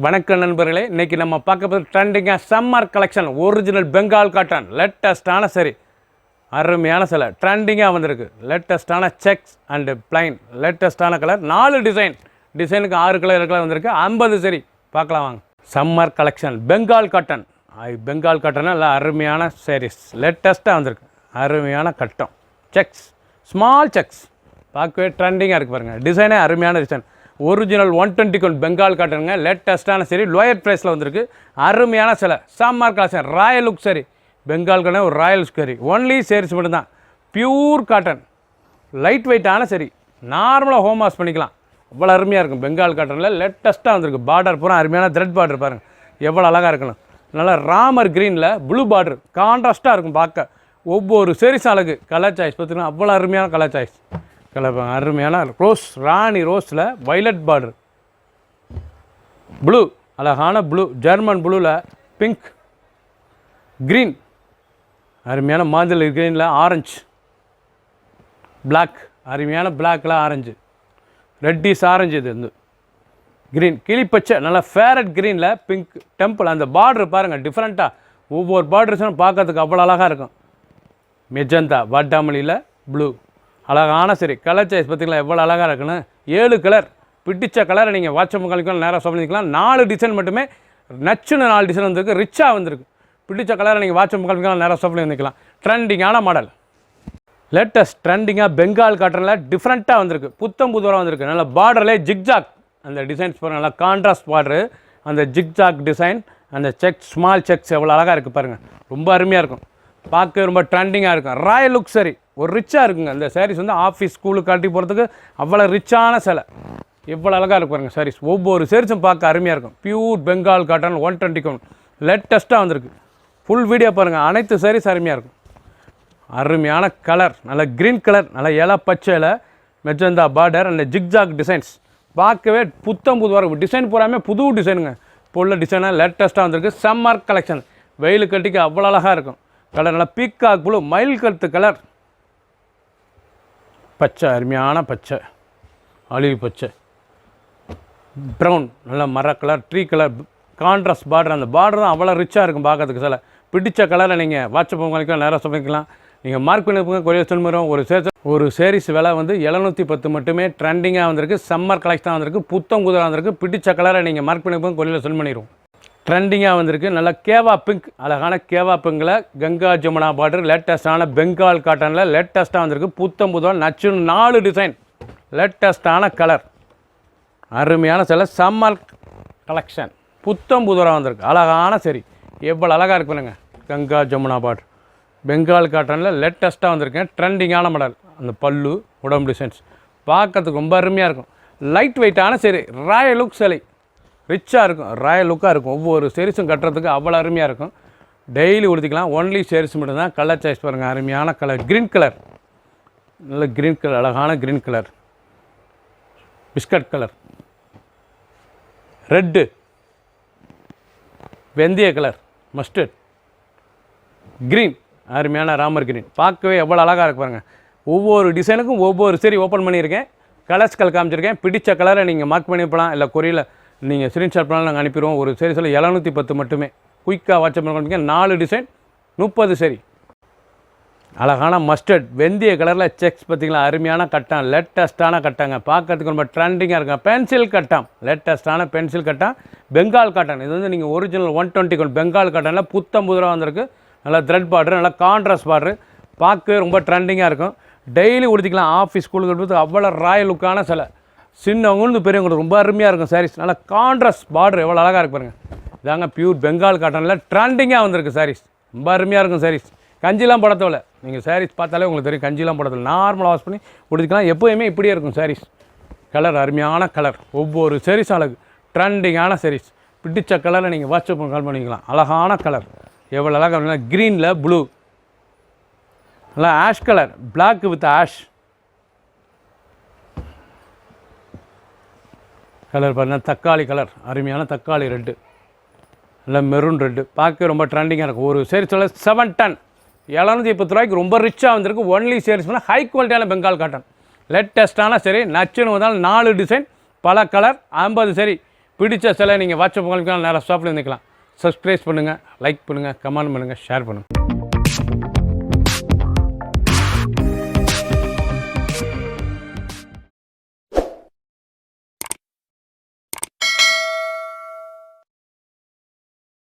வணக்கம் நண்பர்களே, இன்றைக்கி நம்ம பார்க்க போது ட்ரெண்டிங்காக summer collection original Bengal cotton லேட்டஸ்ட்டான சரி அருமையான சில ட்ரெண்டிங்காக வந்திருக்கு. லேட்டஸ்ட்டான செக்ஸ் அண்டு பிளைன் லேட்டஸ்ட்டான கலர் 4 டிசைனுக்கு 6 கலர் வந்திருக்கு. 50 சரி பார்க்கலாம் வாங்க. சம்மர் கலெக்ஷன் பெங்கால் காட்டன் இல்லை அருமையான சாரீஸ் லேட்டஸ்ட்டாக வந்திருக்கு. அருமையான கட்டம் செக்ஸ் ஸ்மால் செக்ஸ் பார்க்கவே ட்ரெண்டிங்காக இருக்குது பாருங்கள். டிசைனே அருமையான டிசைன். ஒரிஜினல் 120 கவுண்ட் பெங்கால் காட்டனுங்க. லேட்டஸ்ட்டான சரி லோயர் ப்ரைஸில் வந்திருக்கு. அருமையான சிலை சம்மர் கலெக்ஷன் ராயல் லுக் சரி பெங்கால் காட்டன் ஒரு ராயல் சரி ஒன்லி சேரீஸ் மட்டும்தான். பியூர் காட்டன் லைட் வெயிட்டான சரி நார்மலாக ஹோம் வாஷ் பண்ணிக்கலாம். அவ்வளோ அருமையாக இருக்கும். பெங்கால் காட்டனில் லேட்டஸ்ட்டாக வந்திருக்கு. பார்டர் பூரா அருமையான த்ரெட் பார்டர் பாருங்கள் எவ்வளோ அழகாக இருக்கணும். நல்லா ராமர் க்ரீனில் ப்ளூ பார்டர் கான்ட்ராஸ்ட்டாக இருக்கும் பார்க்க. ஒவ்வொரு சேரீஸும் அழகு. கலர் சாய்ஸ் பார்த்திங்கன்னா அவ்வளோ அருமையான கலர் சாய்ஸ். அருமையான ரோஸ் ராணி ரோஸில் வைலட் பார்டர் ப்ளூ அழகான ப்ளூ ஜெர்மன் ப்ளூவில் பிங்க் க்ரீன் அருமையான மாஞ்சள் க்ரீனில் ஆரஞ்சு பிளாக் அருமையான பிளாக்கில் ஆரஞ்சு ரெட்டிஸ் ஆரஞ்சு இது வந்து க்ரீன் கிளிப்பச்சை நல்லா ஃபேரட் க்ரீனில் பிங்க் டெம்பிள். அந்த பார்டர் பாருங்கள் டிஃப்ரெண்ட்டாக ஒவ்வொரு பார்டர்ஸும் பார்க்கறதுக்கு அவ்வளோ அழகாக இருக்கும். மெஜந்தா வாட்டாமலியில் ப்ளூ அழகான சரி கலர் சாய்ஸ் பார்த்திங்களா எவ்வளோ அழகாக இருக்குன்னு. 7 கலர் பிடிச்ச கலரை நீங்கள் வாட்ஸ்அப் கழிக்கலாம் நேராக சொல்லிக்கலாம். 4 டிசைன் மட்டுமே நச்சுன்னு 4 டிசைன் வந்திருக்கு. ரிச்சாக வந்திருக்கு. பிடிச்ச கலரை நீங்கள் வாட்ஸ்அப் கழிக்கலாம் நேராக சொல்லி வந்துக்கலாம். ட்ரெண்டிங்கான மாடல் லேட்டஸ்ட் ட்ரெண்டிங்காக பெங்கால் காட்டனில் டிஃப்ரெண்ட்டாக வந்திருக்கு. புத்தம் புதுவராக வந்திருக்கு. நல்லா பார்டர்லேயே ஜிக்ஜாக் அந்த டிசைன்ஸ் பாருங்கள். நல்லா கான்ட்ராஸ்ட் பார்டரு அந்த ஜிக்ஜாக் டிசைன் அந்த செக் ஸ்மால் செக்ஸ் எவ்வளோ அழகாக இருக்குது பாருங்கள். ரொம்ப அருமையாக இருக்கும். பார்க்க ரொம்ப ட்ரெண்டிங்காக இருக்கும். ராயல் லுக் சரி ஒரு ரிச்சாக இருக்குங்க. அந்த சாரீஸ் வந்து ஆஃபீஸ் ஸ்கூலுக்கு கட்டி போகிறதுக்கு அவ்வளோ ரிச்சான சிலை எவ்வளோ அழகாக இருக்கும் பாருங்கள். சாரீஸ் ஒவ்வொரு சாரீஸும் பார்க்க அருமையாக இருக்கும். பியூர் பெங்கால் காட்டன் 120 கவுண்ட் லேட்டஸ்ட்டாக வந்திருக்கு. ஃபுல் வீடியோ பாருங்கள். அனைத்து சாரீஸ் அருமையாக இருக்கும். அருமையான கலர் நல்ல க்ரீன் கலர் நல்ல இலை பச்சையில் மெஜந்தா பார்டர் அந்த ஜிக்ஜாக் டிசைன்ஸ் பார்க்கவே புத்தம் புது வரும். டிசைன் பூராமே புது டிசைனுங்க. இப்போ உள்ள டிசைனாக லேட்டஸ்ட்டாக வந்திருக்கு. சம்மர் கலெக்ஷன் வெயில் கட்டிக்கு அவ்வளோ அழகாக இருக்கும். கலர் நல்லா பீக்காக் ப்ளூ மயில் கருத்து கலர் பச்சை அருமையான பச்சை ஆலிவ் பச்சை ப்ரௌன் நல்லா மர colour tree colour contrast border அந்த பார்டர் தான் அவ்வளோ ரிச்சாக இருக்கும் பார்க்கறதுக்கு. சில பிடிச்ச கலரை நீங்கள் வாட்ஸ்அப் பண்ணிக்கலாம் நேராக சொல்லிக்கலாம். நீங்கள் மார்க் பண்ணி கொரியர் சொல்லுறோம். ஒரு சேரீஸ் விலை வந்து 710 மட்டுமே. ட்ரெண்டிங்காக வந்திருக்கு. சம்மர் கலெக்ஷனாக வந்திருக்கு. புத்தம் குதிராக வந்திருக்கு. பிடிச்ச கலரை நீங்கள் மார்க் பண்ணி கொரியர் செல் பண்ணிடுவோம். ட்ரெண்டிங்காக வந்திருக்கு. நல்லா கேவா பிங்க் அழகான கேவா பிங்கில் கங்கா ஜமுனா பார்டர் லேட்டஸ்ட்டான பெங்கால் காட்டனில் லேட்டஸ்ட்டாக வந்திருக்கு. புத்தம் புதுவாக நச்சுன்னு 4 டிசைன் லேட்டஸ்ட்டான கலர் அருமையான சில சம்மர் கலெக்ஷன் புத்தம் புதுவாக வந்திருக்கு. அழகான சரி எவ்வளோ அழகாக இருக்குதுங்க. கங்கா ஜமுனா பார்டர் பெங்கால் காட்டனில் லேட்டஸ்ட்டாக வந்திருக்கேன். ட்ரெண்டிங்கான மாடல் அந்த பல்லு உடம்பு டிசைன்ஸ் பார்க்கறதுக்கு ரொம்ப அருமையாக இருக்கும். லைட் வெயிட்டான சரி ராயல் லுக் சிலை ரிச்சாக இருக்கும். ராயல் லுக்காக இருக்கும். ஒவ்வொரு சேரீஸும் கட்டுறதுக்கு அவ்வளோ அருமையாக இருக்கும். டெய்லி உடுத்திக்கலாம். ஒன்லி சேரீஸ் மட்டும்தான். கலர் சாய்ஸ் பாருங்கள் அருமையான கலர் க்ரீன் கலர் நல்ல க்ரீன் கலர் அழகான green colour biscuit colour red வெந்தய கலர் மஸ்டர்ட் க்ரீன் அருமையான ராமர் க்ரீன் பார்க்கவே எவ்வளோ அழகாக இருக்கு பாருங்கள். ஒவ்வொரு டிசைனுக்கும் ஒவ்வொரு சரி ஓப்பன் பண்ணியிருக்கேன். கலர்ஸ்கள் காமிச்சிருக்கேன். பிடிச்ச கலரை நீங்கள் மார்க் பண்ணிப்பலாம். இல்லை கொரியில் நீங்கள் ஸ்க்ரீன்ஷாட் பண்ணாலும் நாங்கள் அனுப்பிடுவோம். ஒரு சரி சொல்ல 710 மட்டுமே. குயிக்காக வாட்ஸ்அப் பண்ணிக்க 4 டிசைன் 30 சரி அழகான மஸ்டர்ட் வெந்தய கலரில் செக்ஸ் பார்த்திங்களா அருமையான கட்டம் லேட்டஸ்ட்டான கட்டாங்க. பார்க்கறதுக்கு ரொம்ப ட்ரெண்டிங்காக இருக்கும். பென்சில் கட்டம் லேட்டஸ்ட்டான பென்சில் கட்டம் பெங்கால் காட்டன். இது வந்து நீங்கள் ஒரிஜினல் 120 கவுண்ட் பெங்கால் காட்டனில் புத்தம் புதுராக வந்திருக்கு. நல்லா த்ரெட் பார்டர் நல்லா கான்ட்ராஸ்ட் பார்டர் பார்க்கவே ரொம்ப ட்ரெண்டிங்காக இருக்கும். டெய்லி உடுத்திக்கலாம். ஆஃபீஸ் ஸ்கூலுக்கு எடுத்து அவ்வளோ ராயல் லுக்கான சிலை சின்னவங்களுக்கு பெரியவங்களுக்கு ரொம்ப அருமையாக இருக்கும். சாரீஸ் நல்லா கான்ட்ராஸ்ட் பார்டர் எவ்வளோ அழகாக இருக்கு பாருங்கள். இதாங்க பியூர் பெங்கால் காட்டனில் ட்ரெண்டிங்காக வந்திருக்கு. சாரீஸ் ரொம்ப அருமையாக இருக்கும். சாரீஸ் கஞ்சிலாம் போடத்தவில்லை. நீங்கள் சாரீஸ் பார்த்தாலே உங்களுக்கு தெரியும். கஞ்சிலாம் போடத்தவில்லை. நார்மலாக வாஷ் பண்ணி உடுத்திக்கலாம். எப்போயுமே இப்படியே இருக்கும் சாரீஸ். கலர் அருமையான கலர் ஒவ்வொரு சாரீஸ் அழகு ட்ரெண்டிங்கான சாரீஸ். பிடிச்ச கலரை நீங்கள் வாட்ஸ்அப் கால் பண்ணிக்கலாம். அழகான கலர் எவ்வளோ அழகாக க்ரீனில் ப்ளூ நல்லா ash colour black with ash colour பாருங்கள். தக்காளி கலர் அருமையான தக்காளி ரெட்டு இல்லை மெரூன் ரெட்டு பார்க்க ரொம்ப ட்ரெண்டிங்காக இருக்கும். ஒரு சேரீஸ் 7 டன் 710 ரூபாய்க்கு ரொம்ப ரிச்சாக வந்திருக்கு. ஒன்லி சேரீஸ் பண்ணால் ஹை குவாலிட்டியான பெங்கால் காட்டன் லேட்டஸ்ட்டான சரி நச்சுன்னு வந்தாலும் 4 டிசைன் பல கலர் 50 சரி பிடிச்ச சிலை நீங்கள் வாட்ஸ்அப் பண்ணிக்கலாம், நேராக ஷாப்பில் இருந்துக்கலாம். சப்ஸ்கிரைப் பண்ணுங்கள், லைக் பண்ணுங்கள், கமெண்ட் பண்ணுங்கள், ஷேர் பண்ணுங்கள்.